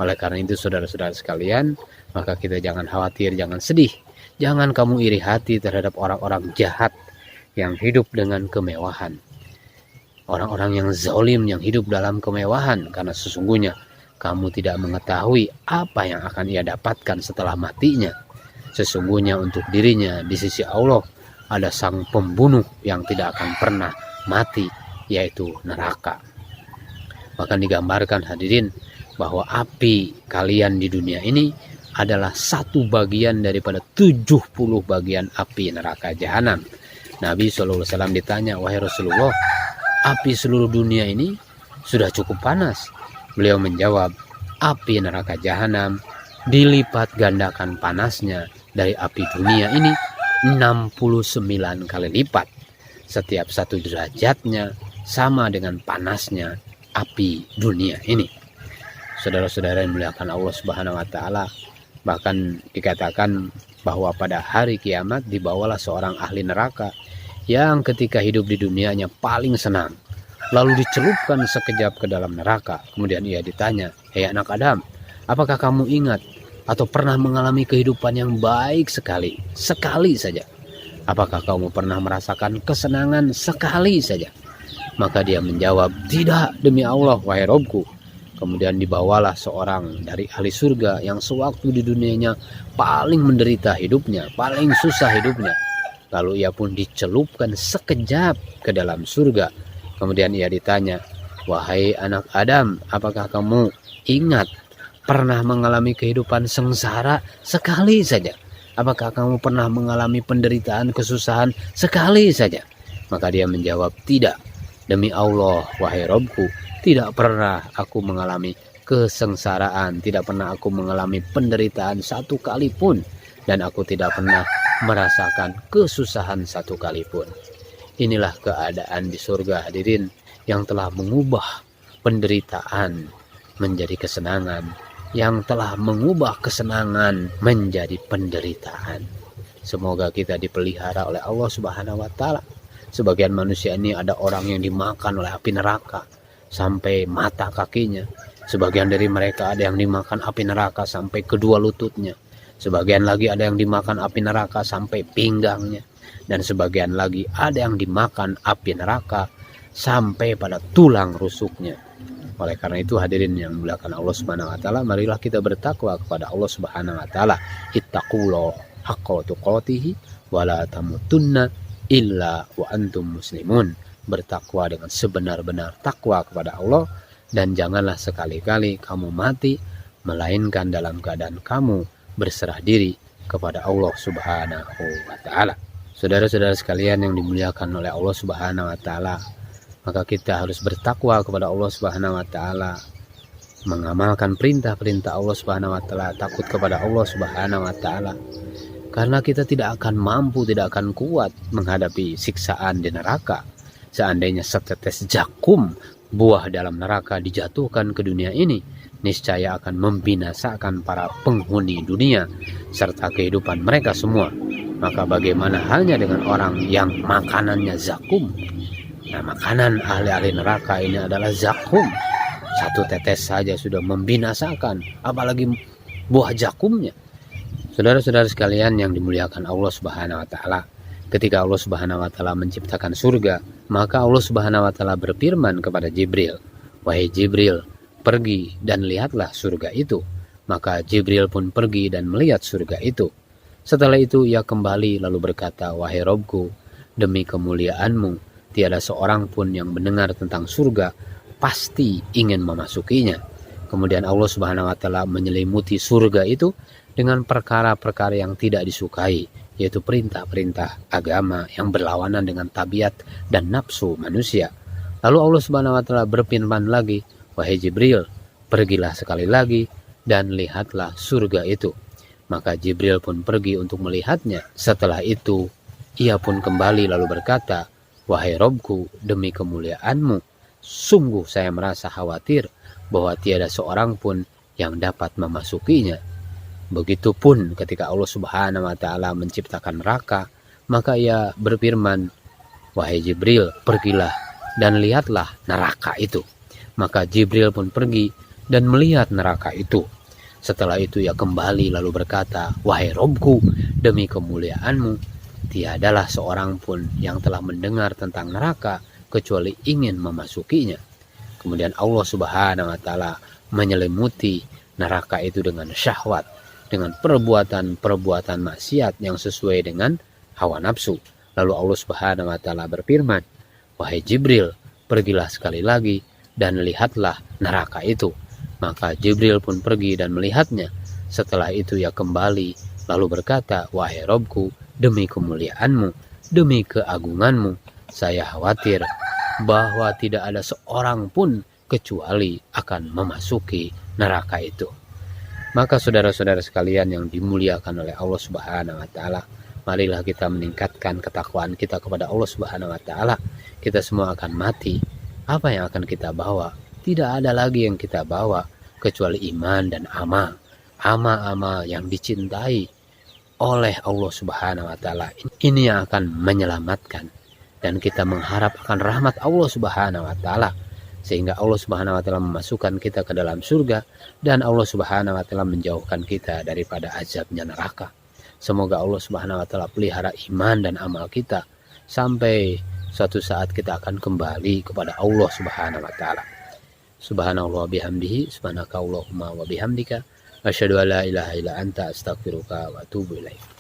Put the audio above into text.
Oleh karena itu saudara-saudara sekalian, maka kita jangan khawatir, jangan sedih. Jangan kamu iri hati terhadap orang-orang jahat yang hidup dengan kemewahan. Orang-orang yang zalim yang hidup dalam kemewahan, karena sesungguhnya kamu tidak mengetahui apa yang akan ia dapatkan setelah matinya. Sesungguhnya untuk dirinya di sisi Allah ada sang pembunuh yang tidak akan pernah mati, yaitu neraka. Bahkan digambarkan hadirin bahwa api kalian di dunia ini adalah satu bagian daripada 70 bagian api neraka jahanam. Nabi SAW ditanya, wahai Rasulullah, api seluruh dunia ini sudah cukup panas. Beliau menjawab, api neraka jahanam dilipat gandakan panasnya dari api dunia ini 69 kali lipat. Setiap satu derajatnya sama dengan panasnya api dunia ini. Saudara-saudara yang dimuliakan Allah Subhanahu wa taala, bahkan dikatakan bahwa pada hari kiamat dibawalah seorang ahli neraka yang ketika hidup di dunianya paling senang, lalu dicelupkan sekejap ke dalam neraka. Kemudian ia ditanya, hei anak Adam, apakah kamu ingat atau pernah mengalami kehidupan yang baik sekali saja? Apakah kamu pernah merasakan kesenangan sekali saja? Maka dia menjawab, tidak demi Allah wahai Robku. Kemudian dibawalah seorang dari ahli surga yang sewaktu di dunianya paling menderita hidupnya, paling susah hidupnya. Lalu ia pun dicelupkan sekejap ke dalam surga. Kemudian ia ditanya, wahai anak Adam, apakah kamu ingat pernah mengalami kehidupan sengsara sekali saja? Apakah kamu pernah mengalami penderitaan, kesusahan sekali saja? Maka dia menjawab, tidak. Demi Allah, wahai Robku, tidak pernah aku mengalami kesengsaraan, tidak pernah aku mengalami penderitaan satu kali pun, dan aku tidak pernah merasakan kesusahan satu kali pun. Inilah keadaan di surga hadirin, yang telah mengubah penderitaan menjadi kesenangan, yang telah mengubah kesenangan menjadi penderitaan. Semoga kita dipelihara oleh Allah Subhanahu wa taala. Sebagian manusia ini ada orang yang dimakan oleh api neraka sampai mata kakinya. Sebagian dari mereka ada yang dimakan api neraka sampai kedua lututnya. Sebagian lagi ada yang dimakan api neraka sampai pinggangnya. Dan sebagian lagi ada yang dimakan api neraka sampai pada tulang rusuknya. Oleh karena itu hadirin yang dimuliakan Allah Subhanahu wa taala, marilah kita bertakwa kepada Allah Subhanahu wa taala. Ittaqullaha haqqa tuqatih wa la tamutunna illa wa antum muslimun. Bertakwa dengan sebenar-benar takwa kepada Allah, dan janganlah sekali-kali kamu mati melainkan dalam keadaan kamu berserah diri kepada Allah Subhanahu wa taala. Saudara-saudara sekalian yang dimuliakan oleh Allah Subhanahu wa taala, maka kita harus bertakwa kepada Allah Subhanahu wa taala, mengamalkan perintah-perintah Allah Subhanahu wa taala, takut kepada Allah Subhanahu wa taala. Karena kita tidak akan mampu, tidak akan kuat menghadapi siksaan di neraka. Seandainya setetes jakum buah dalam neraka dijatuhkan ke dunia ini, niscaya akan membinasakan para penghuni dunia serta kehidupan mereka semua. Maka bagaimana halnya dengan orang yang makanannya zakum? Nah, makanan ahli-ahli neraka ini adalah zakum. Satu tetes saja sudah membinasakan, apalagi buah zakumnya. Saudara-saudara sekalian yang dimuliakan Allah Subhanahu wa taala, ketika Allah Subhanahu wa taala menciptakan surga, maka Allah Subhanahu wa taala berfirman kepada Jibril, "Wahai Jibril, pergi dan lihatlah surga itu." Maka Jibril pun pergi dan melihat surga itu. Setelah itu ia kembali lalu berkata, "Wahai Robku, demi kemuliaanmu, tiada seorang pun yang mendengar tentang surga pasti ingin memasukinya." Kemudian Allah Subhanahu wa taala menyelimuti surga itu dengan perkara-perkara yang tidak disukai, yaitu perintah-perintah agama yang berlawanan dengan tabiat dan nafsu manusia. Lalu Allah Subhanahu wa taala berfirman lagi, "Wahai Jibril, pergilah sekali lagi dan lihatlah surga itu." Maka Jibril pun pergi untuk melihatnya. Setelah itu ia pun kembali lalu berkata, "Wahai Robku, demi kemuliaanmu, sungguh saya merasa khawatir bahwa tiada seorang pun yang dapat memasukinya." Begitupun ketika Allah Subhanahu wa taala menciptakan neraka, maka ia berfirman, "Wahai Jibril, pergilah dan lihatlah neraka itu." Maka Jibril pun pergi dan melihat neraka itu. Setelah itu ia kembali lalu berkata, "Wahai Robku, demi kemuliaanmu, tiadalah seorang pun yang telah mendengar tentang neraka kecuali ingin memasukinya." Kemudian Allah Subhanahu wa taala menyelimuti neraka itu dengan syahwat, dengan perbuatan-perbuatan maksiat yang sesuai dengan hawa nafsu. Lalu Allah Subhanahu wa taala berfirman, "Wahai Jibril, pergilah sekali lagi dan lihatlah neraka itu." Maka Jibril pun pergi dan melihatnya. Setelah itu ia kembali lalu berkata, "Wahai Robku, demi kemuliaanmu, demi keagunganmu, saya khawatir bahwa tidak ada seorang pun kecuali akan memasuki neraka itu." Maka saudara-saudara sekalian yang dimuliakan oleh Allah Subhanahu wa taala, marilah kita meningkatkan ketakwaan kita kepada Allah Subhanahu wa taala. Kita semua akan mati. Apa yang akan kita bawa? Tidak ada lagi yang kita bawa kecuali iman dan amal. Amal-amal yang dicintai oleh Allah Subhanahu wa taala. Ini yang akan menyelamatkan, dan kita mengharap akan rahmat Allah Subhanahu wa taala, sehingga Allah Subhanahu wa taala memasukkan kita ke dalam surga dan Allah Subhanahu wa taala menjauhkan kita daripada azabnya neraka. Semoga Allah Subhanahu wa taala pelihara iman dan amal kita sampai suatu saat kita akan kembali kepada Allah Subhanahu wa taala. Subhanallah bihamdihi, subhanaka Allahumma wa bihamdika, asyhadu an la ilaha illa anta, astaghfiruka wa atubu ilaik.